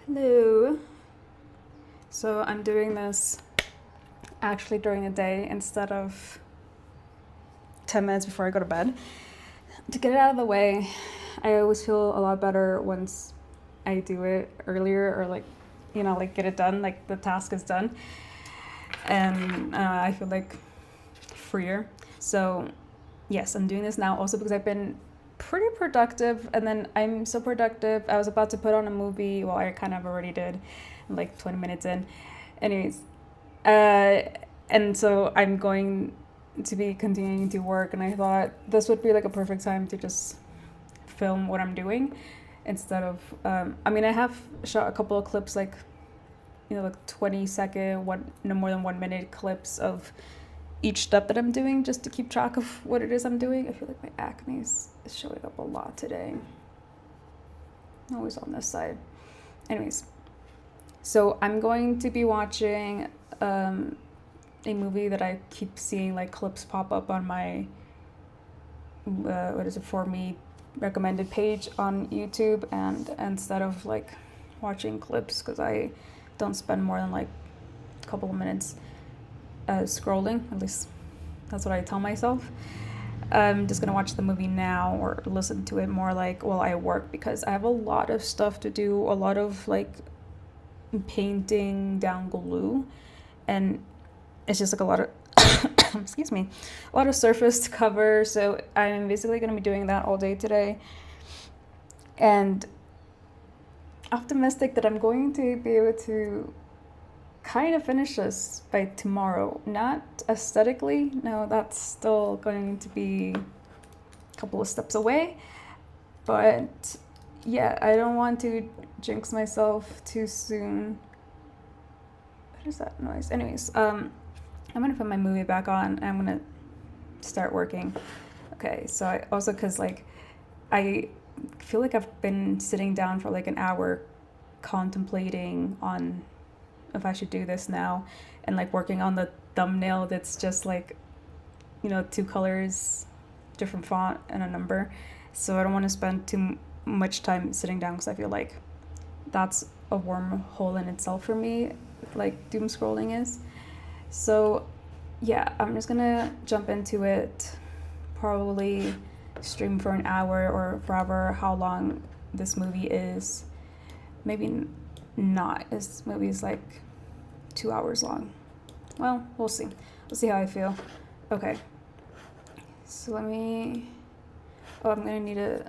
Hello. So I'm doing this actually during the day instead of 10 minutes before I go to bed. To get it out of the way, I always feel a lot better once I do it earlier or get it done, like the task is done. And I feel like freer. So yes, I'm doing this now also because I've been pretty productive, and then I'm so productive. I was about to put on a movie. Well, I kind of already did, like 20 minutes in. Anyways, and so I'm going to be continuing to work, and I thought this would be like a perfect time to just film what I'm doing instead of. I have shot a couple of clips, like 20-second, no more than 1 minute clips of each step that I'm doing, just to keep track of what it is I'm doing. I feel like my acne is showing up a lot today. Always on this side. Anyways, so I'm going to be watching a movie that I keep seeing like clips pop up on my for me recommended page on YouTube, and instead of like watching clips, because I don't spend more than like a couple of minutes scrolling, at least that's what I tell myself. I'm just gonna watch the movie now or listen to it more like while I work, because I have a lot of stuff to do, a lot of like painting down glue, and it's just like a lot of excuse me, a lot of surface to cover. So I'm basically gonna be doing that all day today, and optimistic that I'm going to be able to kind of finish this by tomorrow. Not aesthetically, no, that's still going to be a couple of steps away, but yeah, I don't want to jinx myself too soon. What is that noise? Anyways, I'm gonna put my movie back on and I'm gonna start working. Okay, so I also, because like I feel like I've been sitting down for like an hour contemplating on if I should do this now, and like working on the thumbnail that's just like 2 colors, different font, and a number. So I don't want to spend too much time sitting down, because I feel like that's a wormhole in itself for me, like doom scrolling is. So yeah, I'm just gonna jump into it, probably stream for an hour or forever, how long this movie is. Maybe not. This movie is like 2 hours long. Well, we'll see. We'll see how I feel. Okay. So I'm gonna need to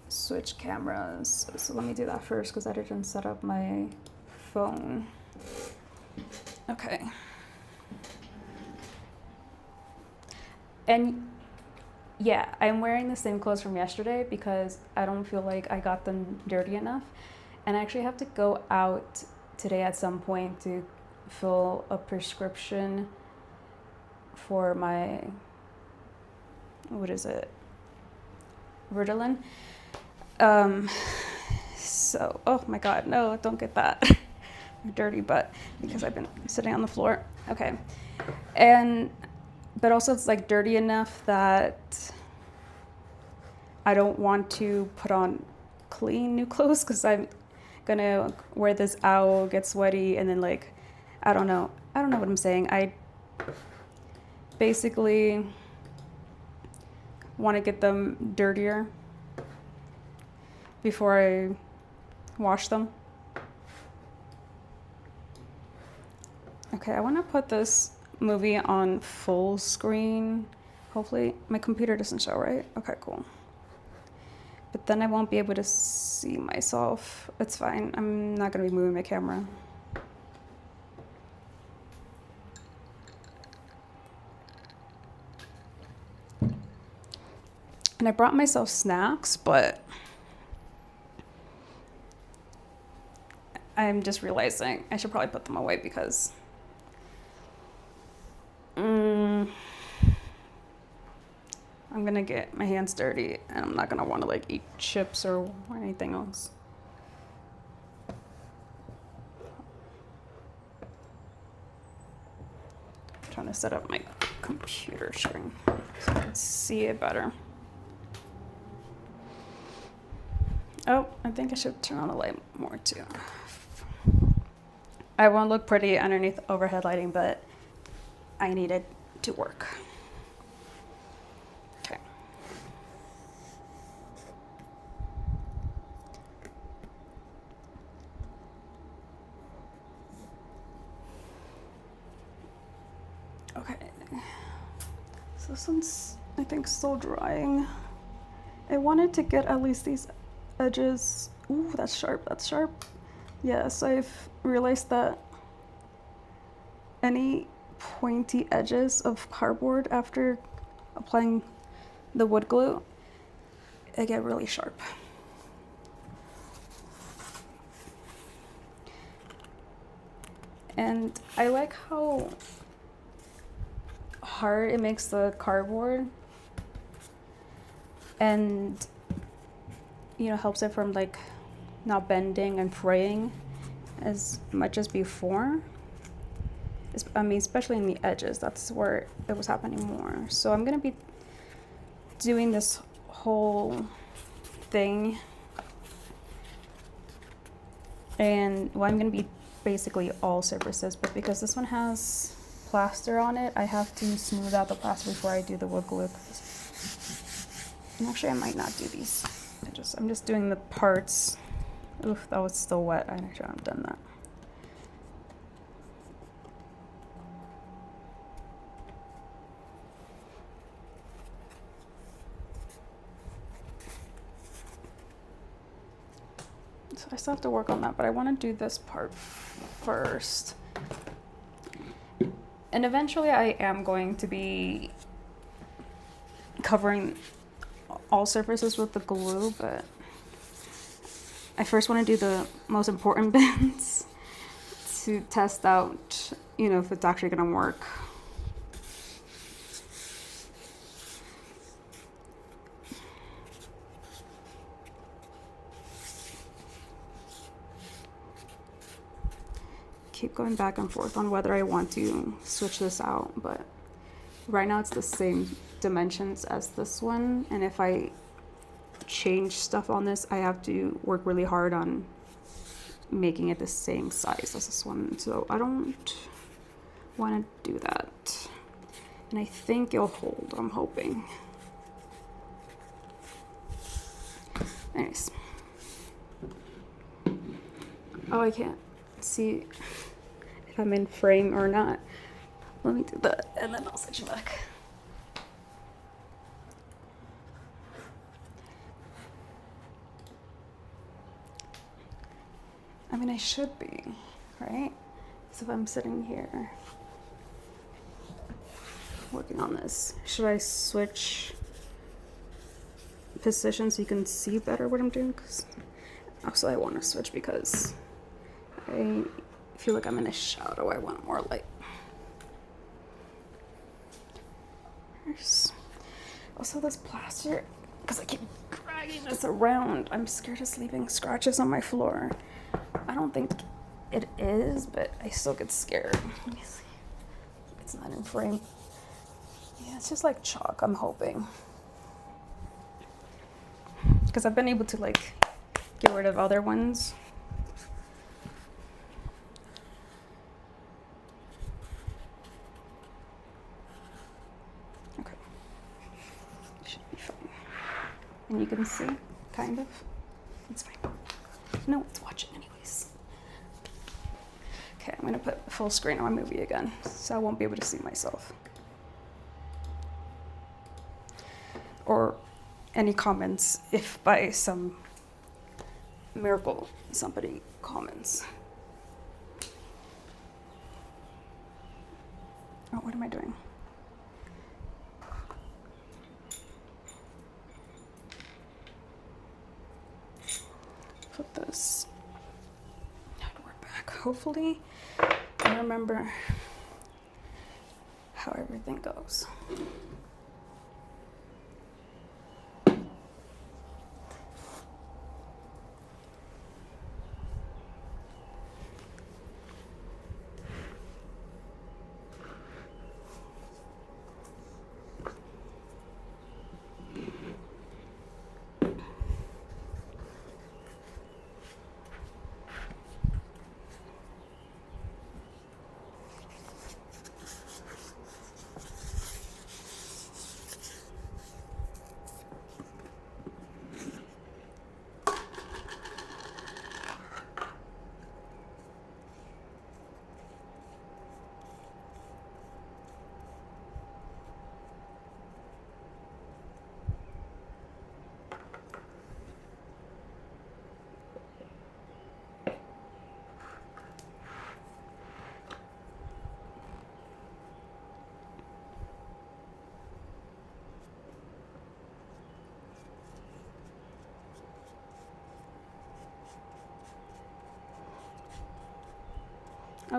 switch cameras. So let me do that first, because I didn't set up my phone. Okay. And yeah, I'm wearing the same clothes from yesterday because I don't feel like I got them dirty enough. And I actually have to go out today at some point to fill a prescription for my, Ritalin. So, oh my God, no, don't get that. Dirty butt, because I've been sitting on the floor. Okay. But also it's like dirty enough that I don't want to put on clean new clothes, because I'm gonna wear this out, get sweaty, and then like, I don't know what I'm saying. I basically want to get them dirtier before I wash them. Okay, I want to put this movie on full screen. Hopefully my computer doesn't show, right? Okay, cool. But then I won't be able to see myself. It's fine. I'm not going to be moving my camera. And I brought myself snacks, but I'm just realizing I should probably put them away, because I'm gonna get my hands dirty, and I'm not gonna want to like eat chips or anything else. I'm trying to set up my computer screen so I can see it better. Oh, I think I should turn on the light more too. I won't look pretty underneath overhead lighting, but I need it to work. Okay. Okay. So this one's, I think, still drying. I wanted to get at least these edges. Ooh, that's sharp, that's sharp. Yes, I've realized that any pointy edges of cardboard after applying the wood glue, they get really sharp. And I like how hard it makes the cardboard, and you know, helps it from like not bending and fraying as much as before. I mean, especially in the edges, that's where it was happening more. So I'm gonna be doing this whole thing, and well, I'm gonna be basically all surfaces, but because this one has plaster on it, I have to smooth out the plaster before I do the wood glue. And actually, I might not do these. I'm just doing the parts. Oof, that was still wet. I should have done that. So I still have to work on that, but I want to do this part first. And eventually I am going to be covering all surfaces with the glue, but I first want to do the most important bits to test out, you know, if it's actually going to work. Keep going back and forth on whether I want to switch this out, but right now it's the same dimensions as this one, and if I change stuff on this, I have to work really hard on making it the same size as this one, so I don't want to do that. And I think it'll hold, I'm hoping. Anyways. Oh, I can't see if I'm in frame or not. Let me do that, and then I'll switch back. I mean, I should be, right? So if I'm sitting here working on this, should I switch positions so you can see better what I'm doing? Because also I want to switch because I feel like I'm in a shadow. I want more light. Also this plaster, because I keep dragging this around, I'm scared of leaving scratches on my floor. I don't think it is, but I still get scared. Let me see. It's not in frame. Yeah, it's just like chalk, I'm hoping. Because I've been able to like get rid of other ones. Okay. Should be fine. And you can see, kind of. It's fine. No one's watching anyways. Okay, I'm gonna put full screen on my movie again, so I won't be able to see myself. Or any comments if by some miracle somebody comments. Oh, what am I doing? Put this outward back. Hopefully I remember how everything goes.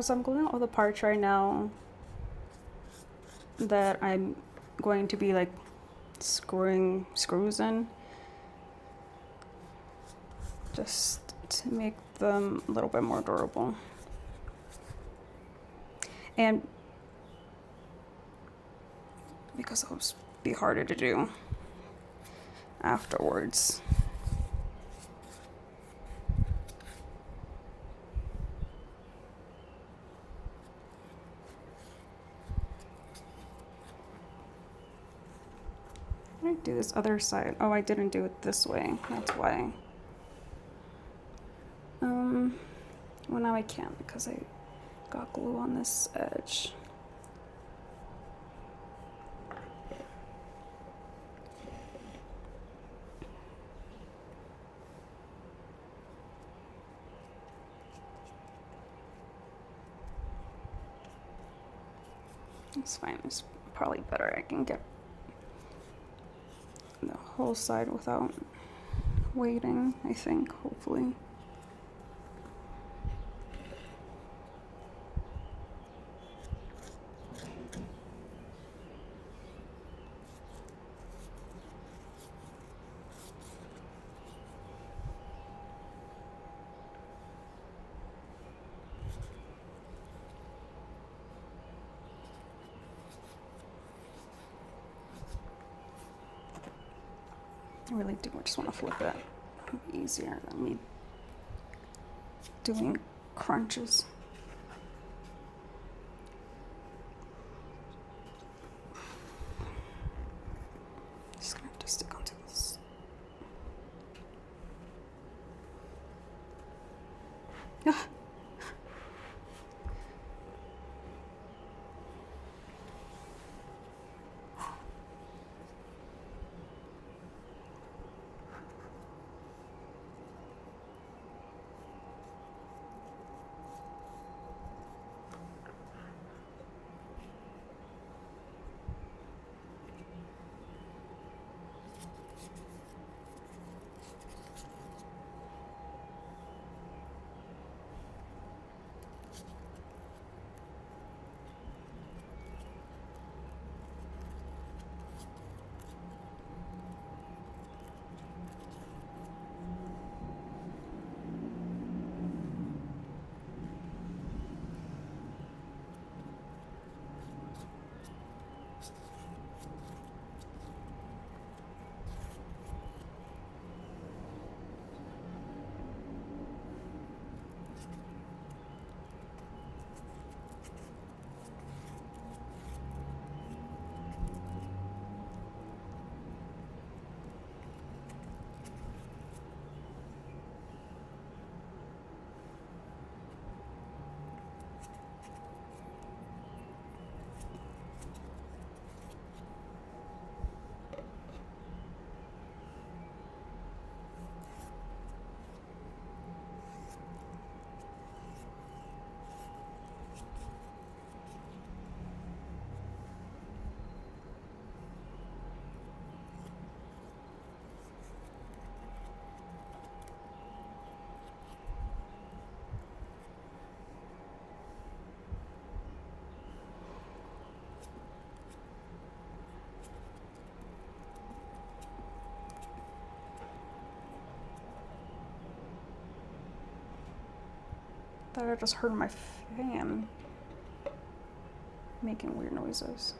So I'm gluing all the parts right now that I'm going to be like screwing screws in, just to make them a little bit more durable. And because it'll be harder to do afterwards. I do this other side. Oh, I didn't do it this way. That's why. Well, now I can't because I got glue on this edge. It's fine. It's probably better. I can get the whole side without waiting, I think, hopefully. I really do just want to flip it. It'll be easier than me doing crunches. Just gonna have to stick onto this. Ah. Thought I just heard my fan making weird noises.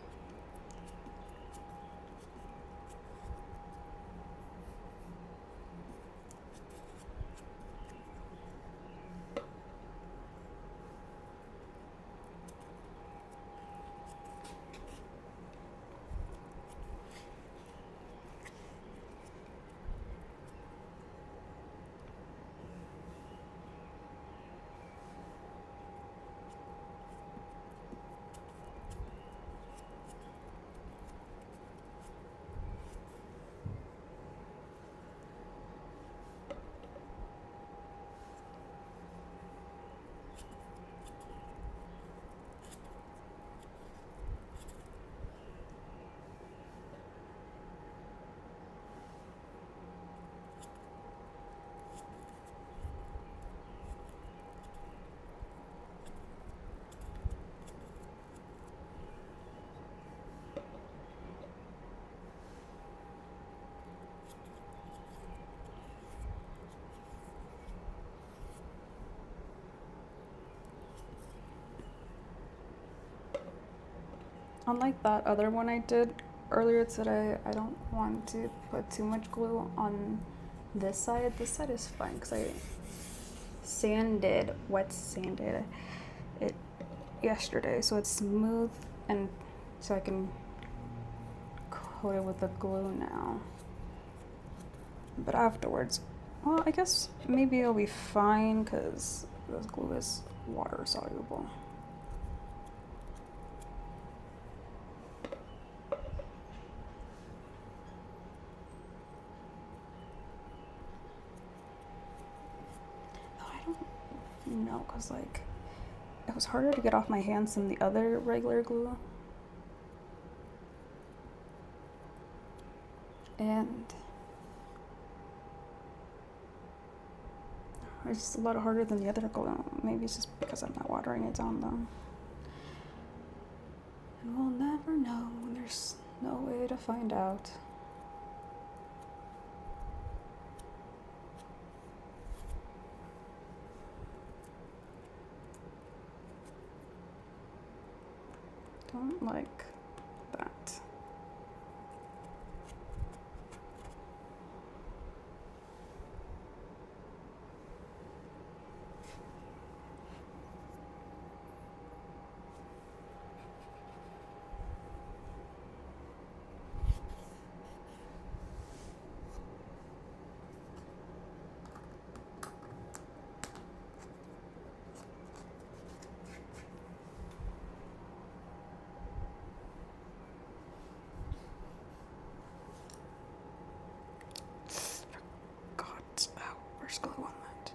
unlike that other one I did earlier today, I don't want to put too much glue on this side. This side is fine because I wet sanded it yesterday, so it's smooth, and so I can coat it with the glue now. But afterwards, well, I guess maybe it'll be fine because this glue is water soluble. I don't know, because like it was harder to get off my hands than the other regular glue. And it's just a lot harder than the other glue. Maybe it's just because I'm not watering it down though. And we'll never know. There's no way to find out. Don't like that. Where's glue on that?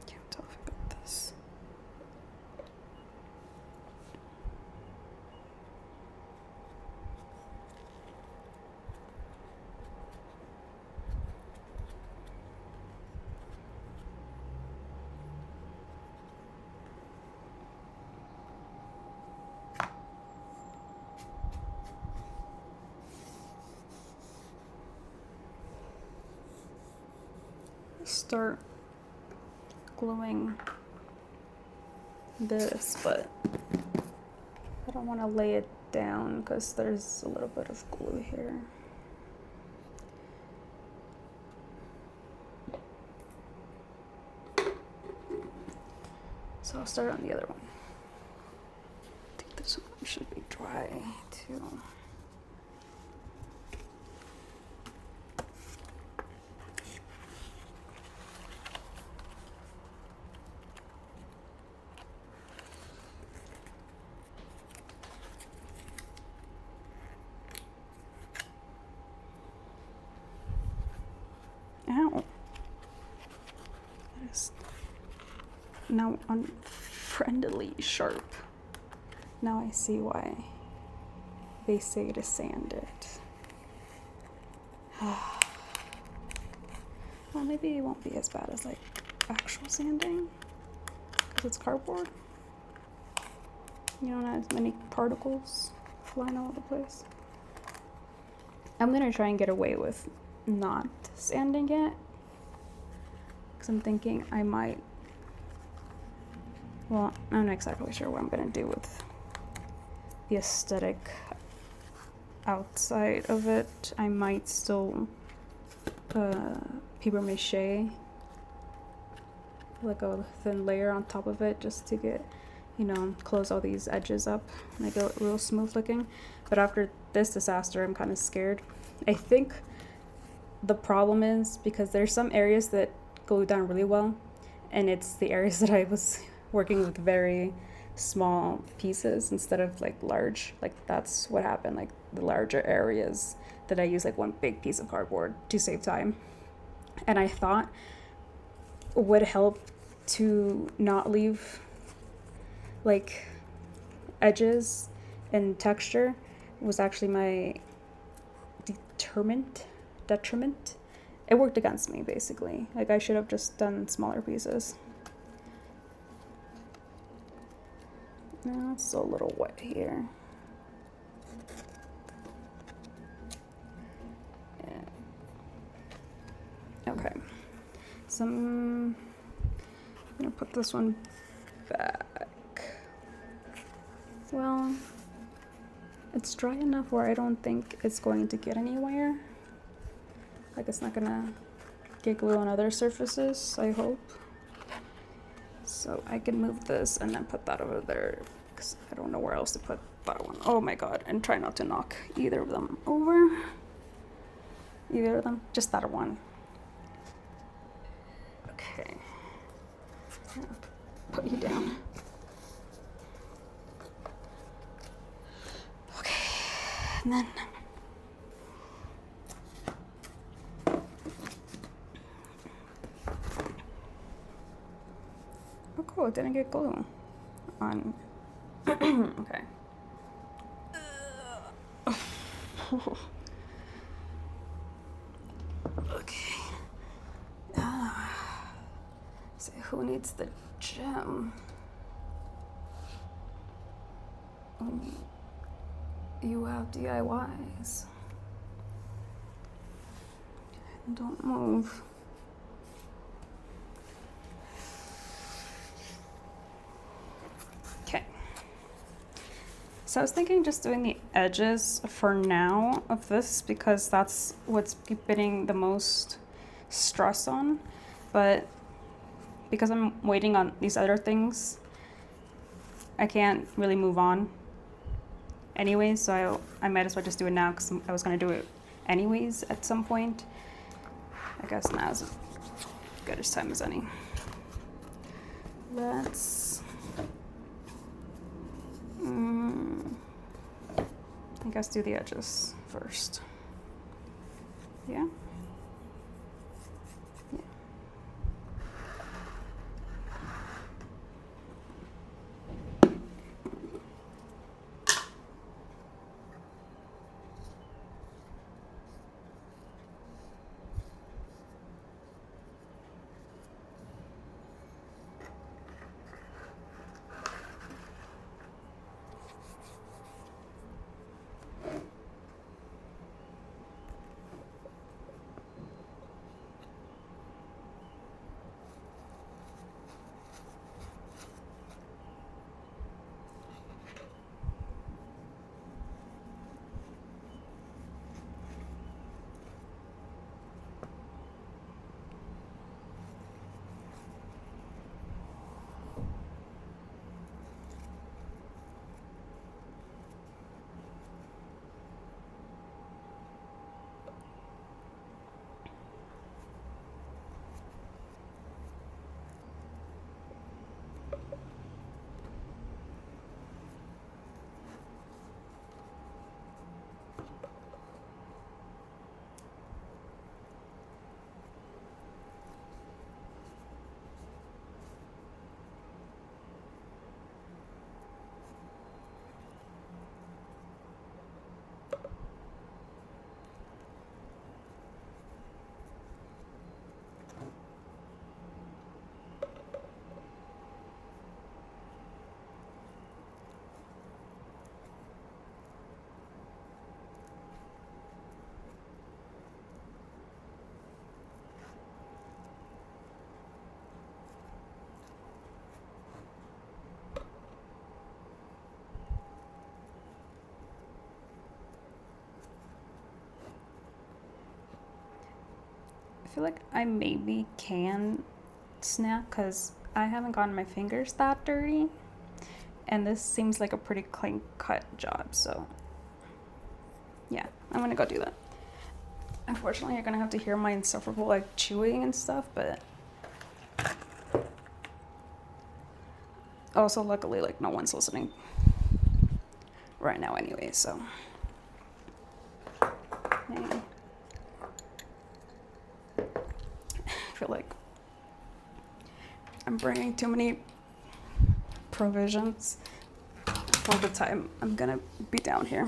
Can't tell if I got this. Start gluing this, but I don't want to lay it down because there's a little bit of glue here. So I'll start on the other one. I think this one should be dry too. Ow. That is now unfriendly sharp. Now I see why they say to sand it. Well, maybe it won't be as bad as like actual sanding because it's cardboard. You don't have as many particles flying all over the place. I'm gonna try and get away with not sanding it because I'm thinking I might, well, I'm not exactly sure what I'm gonna do with the aesthetic outside of it. I might still paper mache like a thin layer on top of it just to get, you know, close all these edges up, make it real smooth looking. But after this disaster, I'm kind of scared. I think the problem is because there's some areas that glue down really well, and it's the areas that I was working with very small pieces instead of like large. Like that's what happened, like the larger areas that I use like one big piece of cardboard to save time. And I thought would help to not leave like edges and texture was actually my detriment. It worked against me, basically. Like, I should have just done smaller pieces. Now it's a little wet here. Yeah. Okay. So I'm gonna put this one back. Well, it's dry enough where I don't think it's going to get anywhere. Like, it's not gonna get glue on other surfaces, I hope. So I can move this and then put that over there, because I don't know where else to put that one. Oh my god, and try not to knock either of them over. Either of them, just that one. Okay. Put you down. Okay, and then oh cool, it didn't get glue on. Okay. Okay. So who needs the gem? You have DIYs. Don't move. Okay. So I was thinking just doing the edges for now of this, because that's what's getting the most stress on. But because I'm waiting on these other things, I can't really move on anyways, so I might as well just do it now, because I was going to do it anyways at some point. I guess now is as good as time as any. Let's I guess do the edges first. Yeah? Yeah. I feel like I maybe can snap, because I haven't gotten my fingers that dirty, and this seems like a pretty clean cut job, so yeah, I'm gonna go do that. Unfortunately, you're gonna have to hear my insufferable like chewing and stuff, but also luckily like no one's listening right now anyway, so yeah. I feel like I'm bringing too many provisions for the time I'm gonna be down here.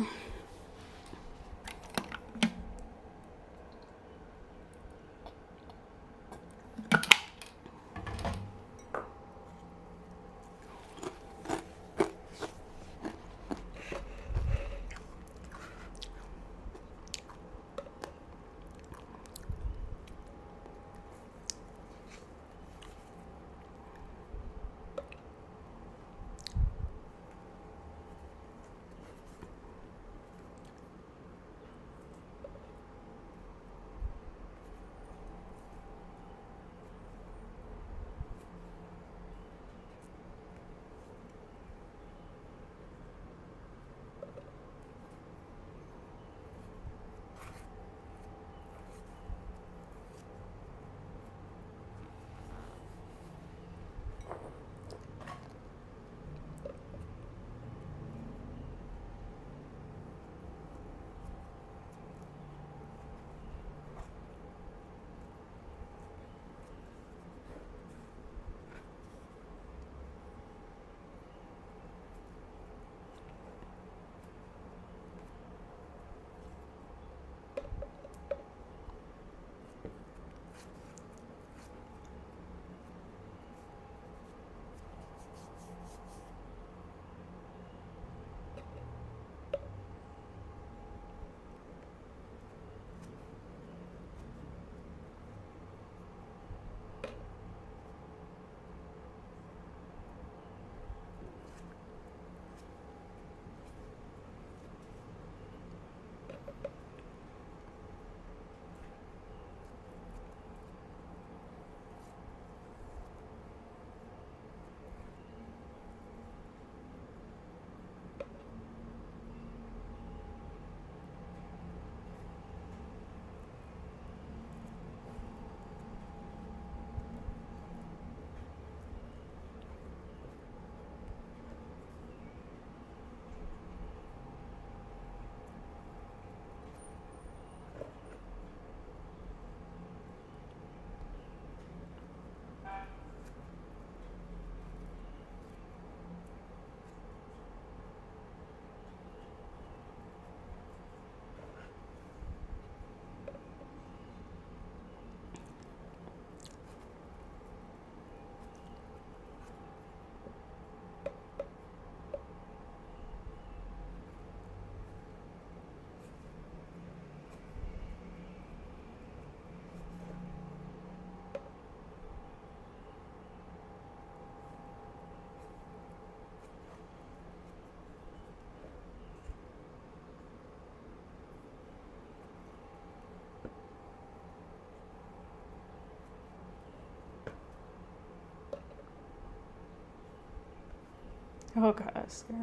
Oh god, that's scary.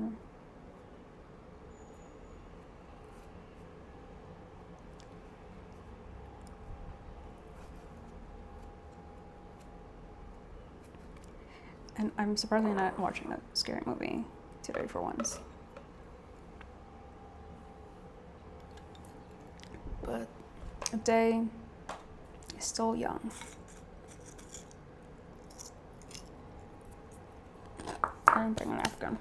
And I'm surprisingly not watching a scary movie today for once. But a day is still young. I'm bringing an Afghan.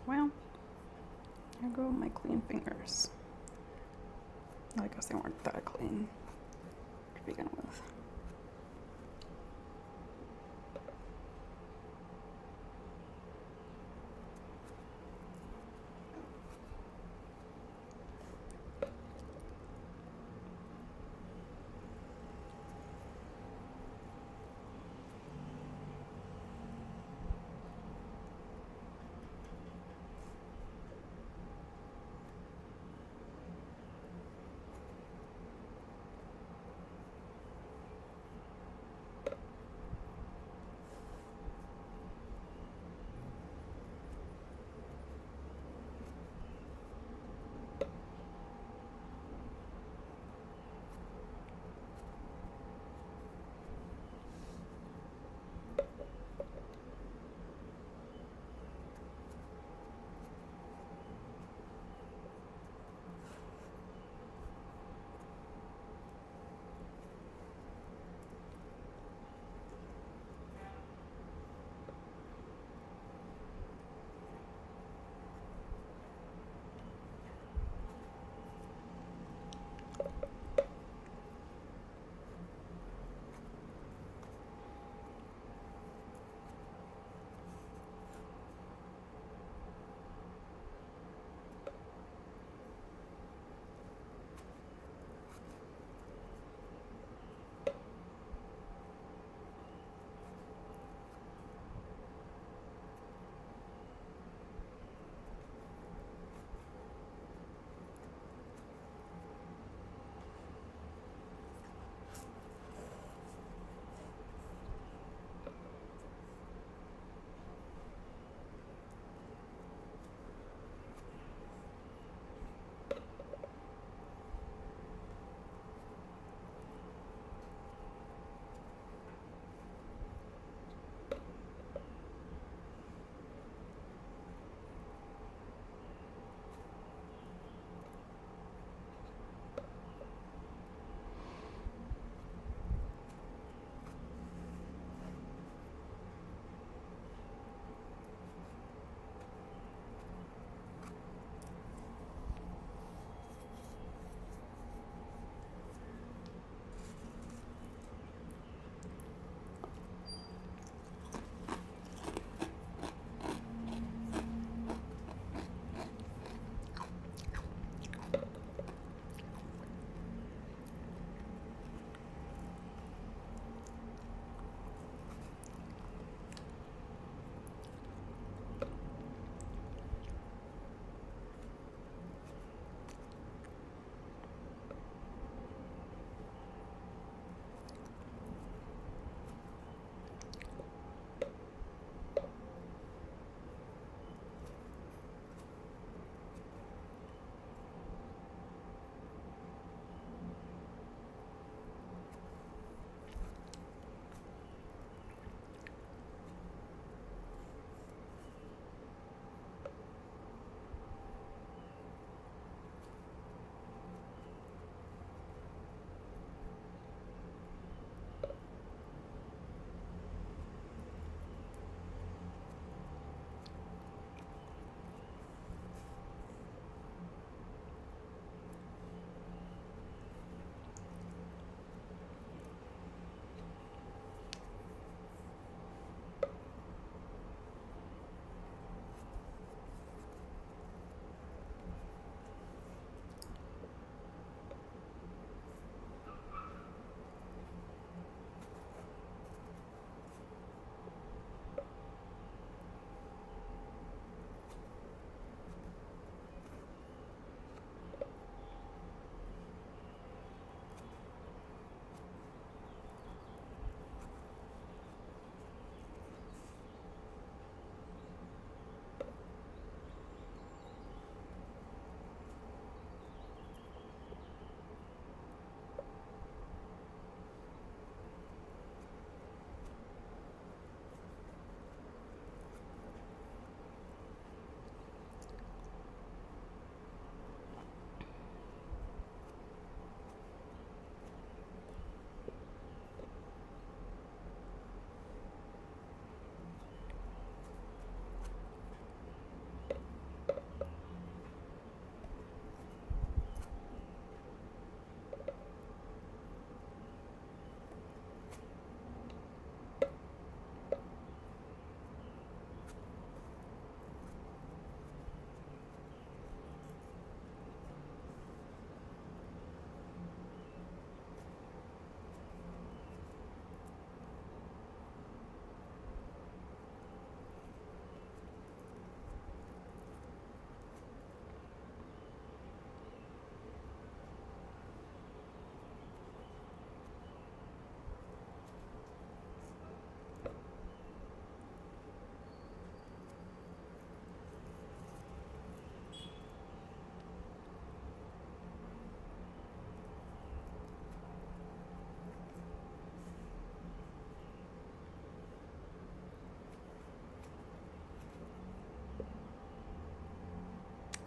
Well, there go my clean fingers. I guess they weren't that clean to begin with.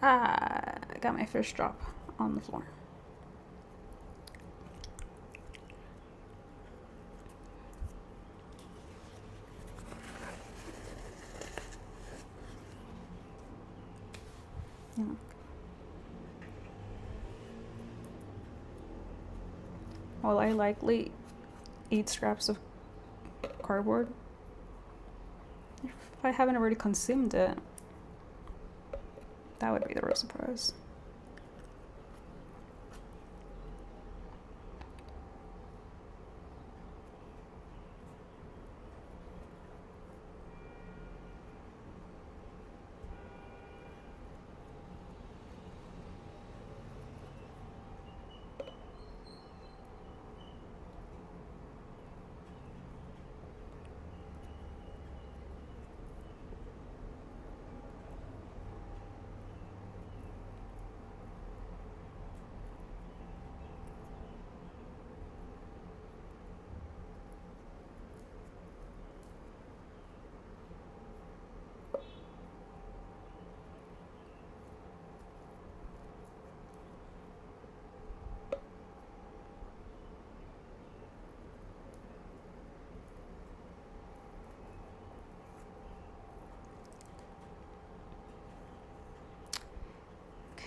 I got my fish drop on the floor. Yeah. While I likely eat scraps of cardboard, if I haven't already consumed it, that would be the real surprise.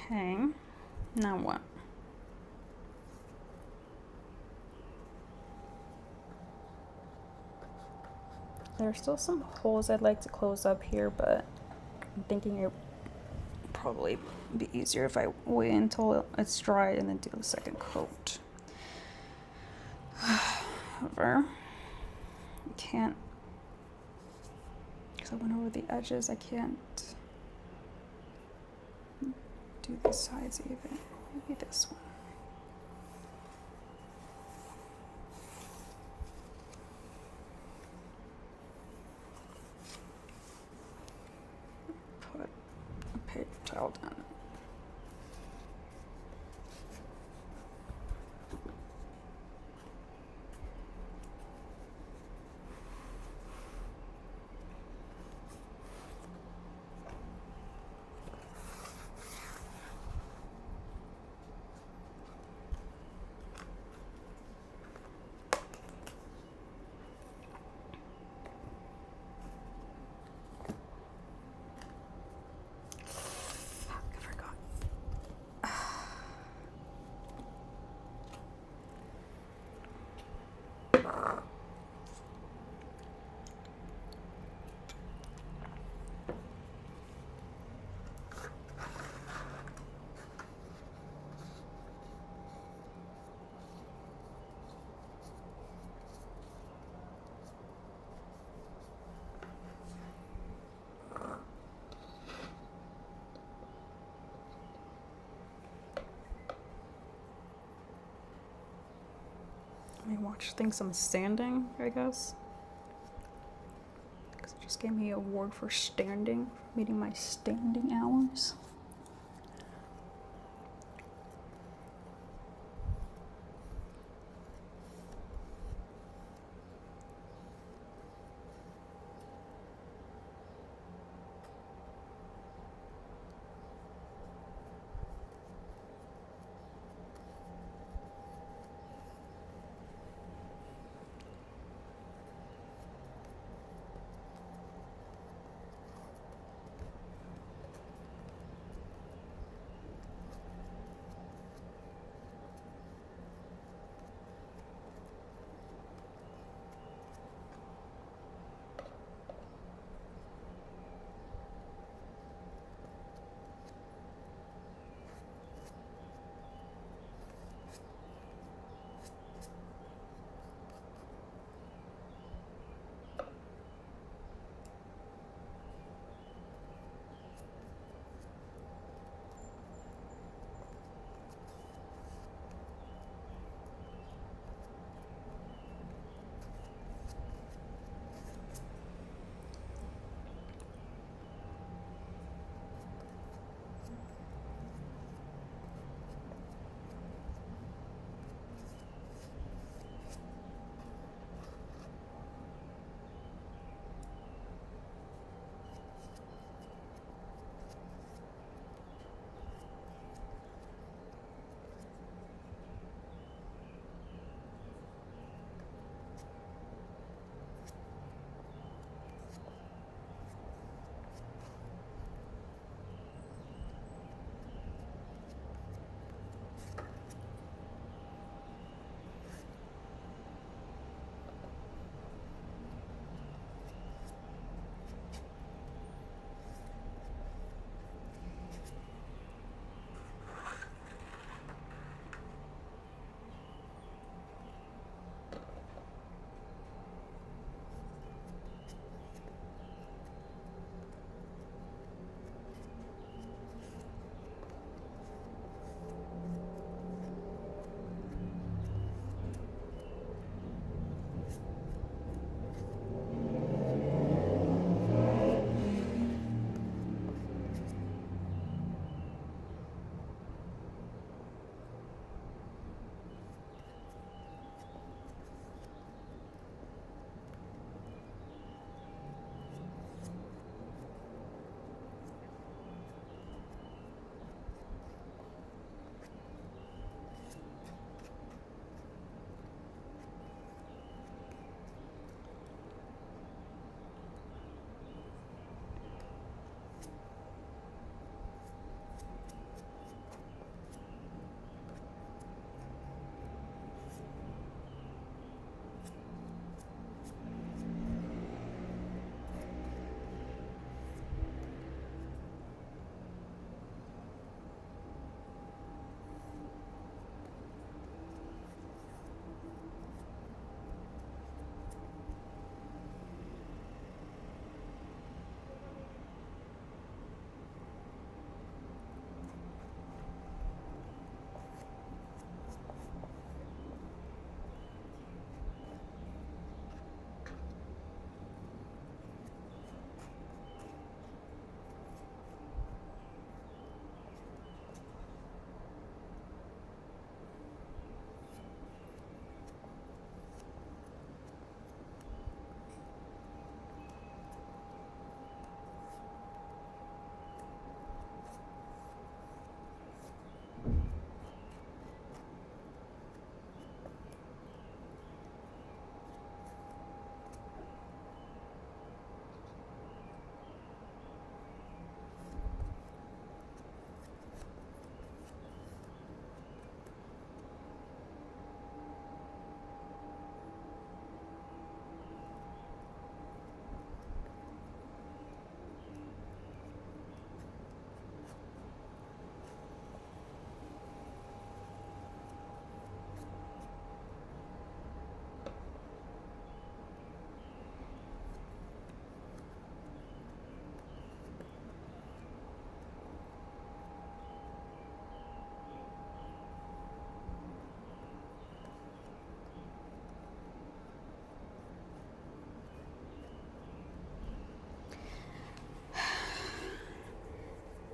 Okay, now what? There are still some holes I'd like to close up here, but I'm thinking it would probably be easier if I wait until it's dry and then do the second coat. However, I can't, because I went over the edges, I can't do the sides even. Maybe this one. Put a paper towel down. My watch thinks I'm standing, I guess. Because it just gave me an award for standing, for meeting my standing hours.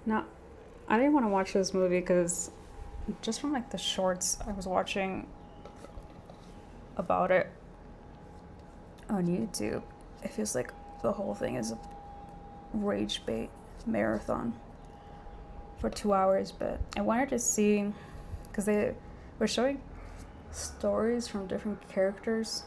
Now, I didn't want to watch this movie because just from like the shorts I was watching about it on YouTube, it feels like the whole thing is a rage bait marathon for 2 hours. But I wanted to see, because they were showing stories from different characters,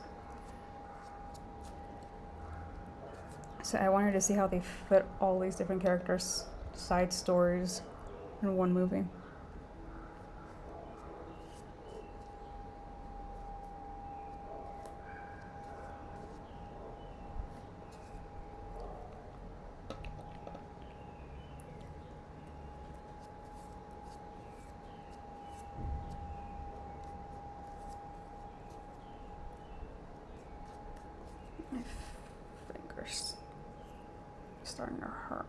so I wanted to see how they fit all these different characters' side stories in one movie. My fingers starting to hurt.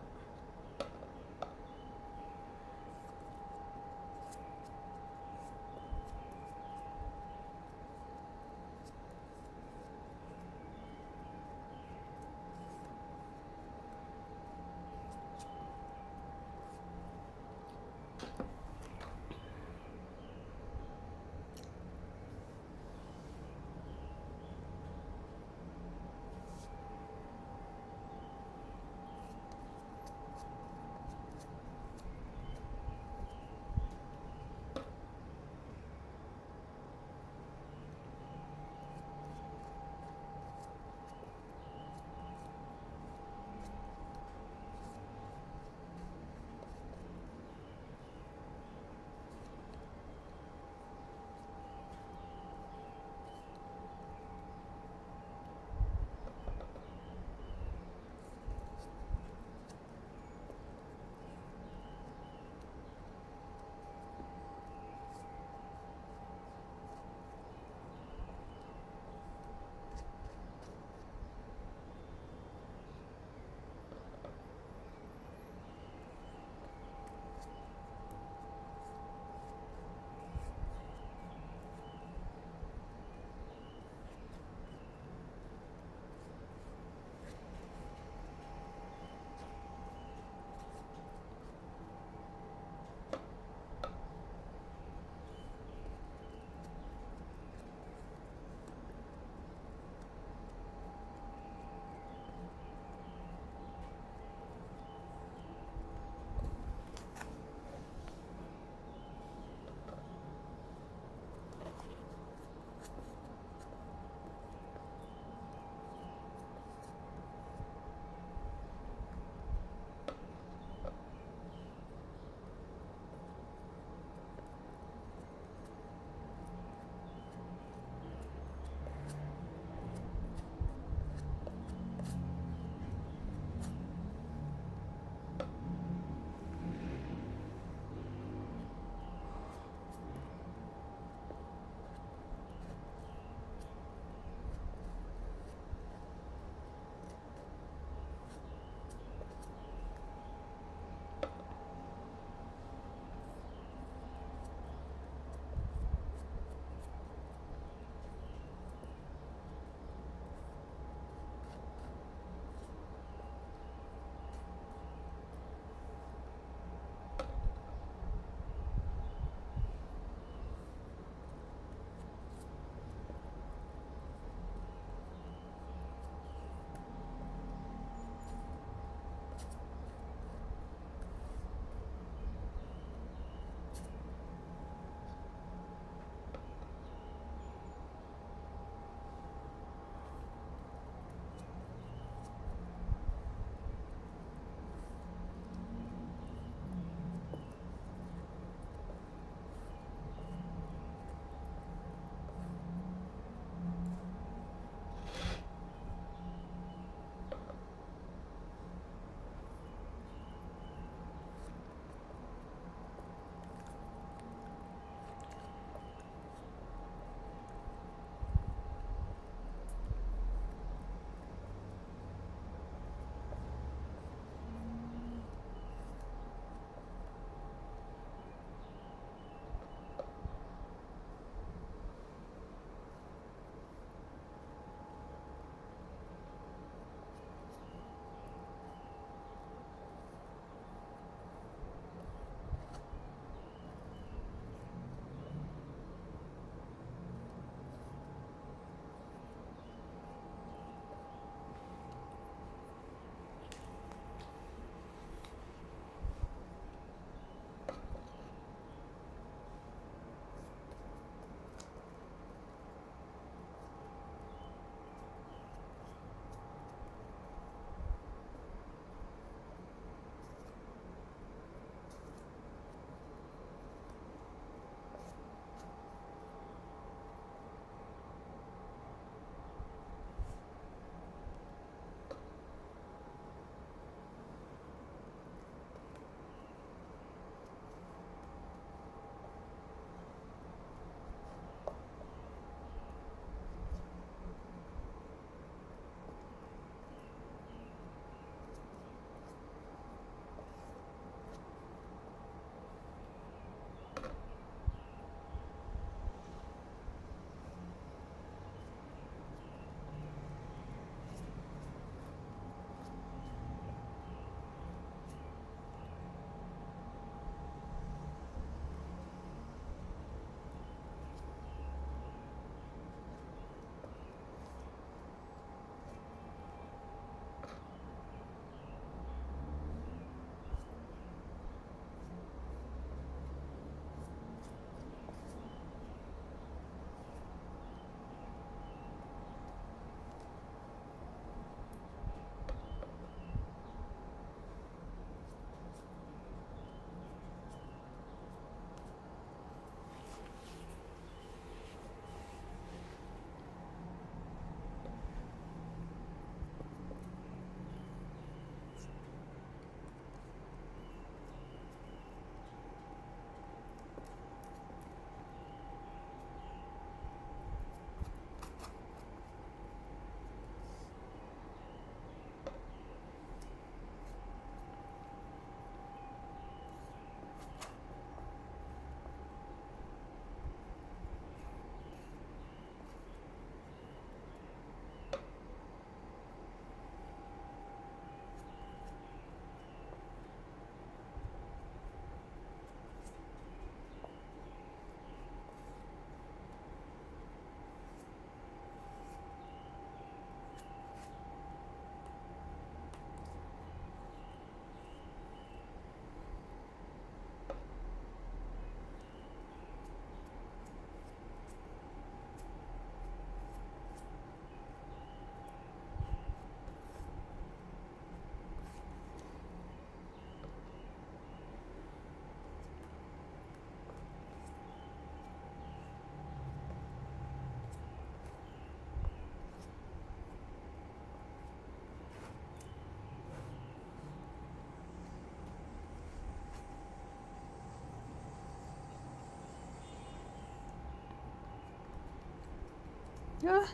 Yeah.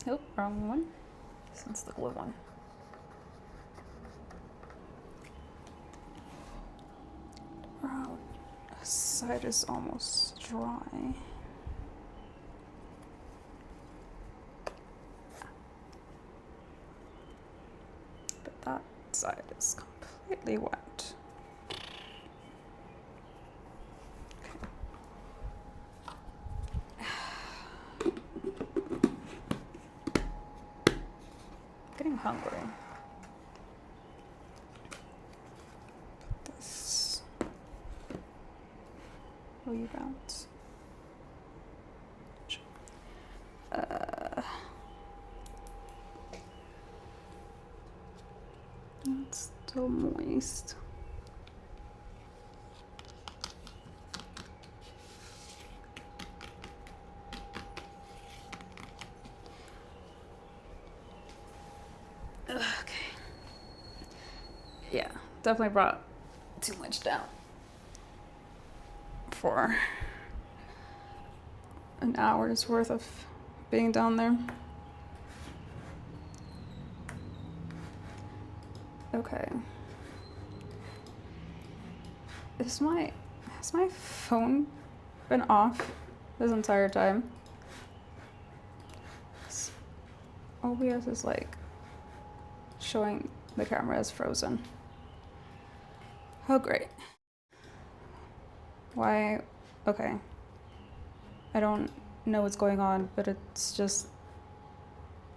Oh, wrong one. That's the blue one. Wow, this side is almost dry. But that side is completely wet. Getting hungry. This will you bounce? It's still moist. Okay. Yeah, definitely brought too much down for an hour's worth of being down there. Okay. Has my phone been off this entire time? OBS is like showing the camera as frozen. Oh great. Why? Okay. I don't know what's going on, but it's just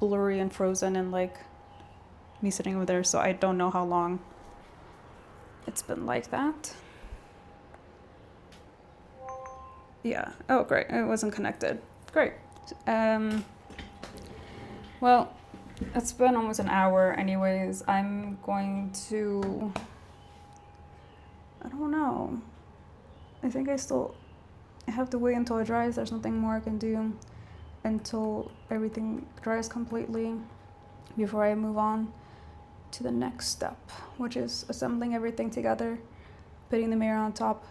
blurry and frozen and like me sitting over there, so I don't know how long it's been like that. Yeah. Oh great, it wasn't connected. Great. Well, it's been almost an hour anyways. I'm going to, I don't know. I think I have to wait until it dries. There's nothing more I can do until everything dries completely before I move on to the next step, which is assembling everything together, putting the mirror on top.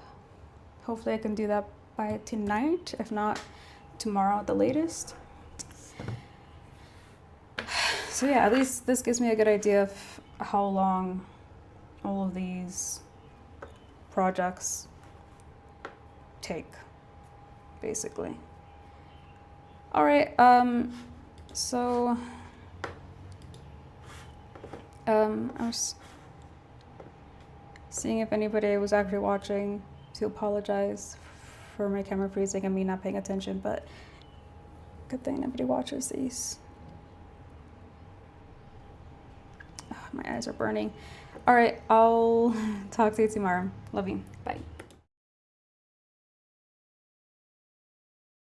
Hopefully I can do that by tonight, if not tomorrow at the latest. So yeah, at least this gives me a good idea of how long all of these projects take, basically. All right, so I was seeing if anybody was actually watching to apologize for my camera freezing and me not paying attention, but good thing nobody watches these. My eyes are burning. All right, I'll talk to you tomorrow. Love you. Bye.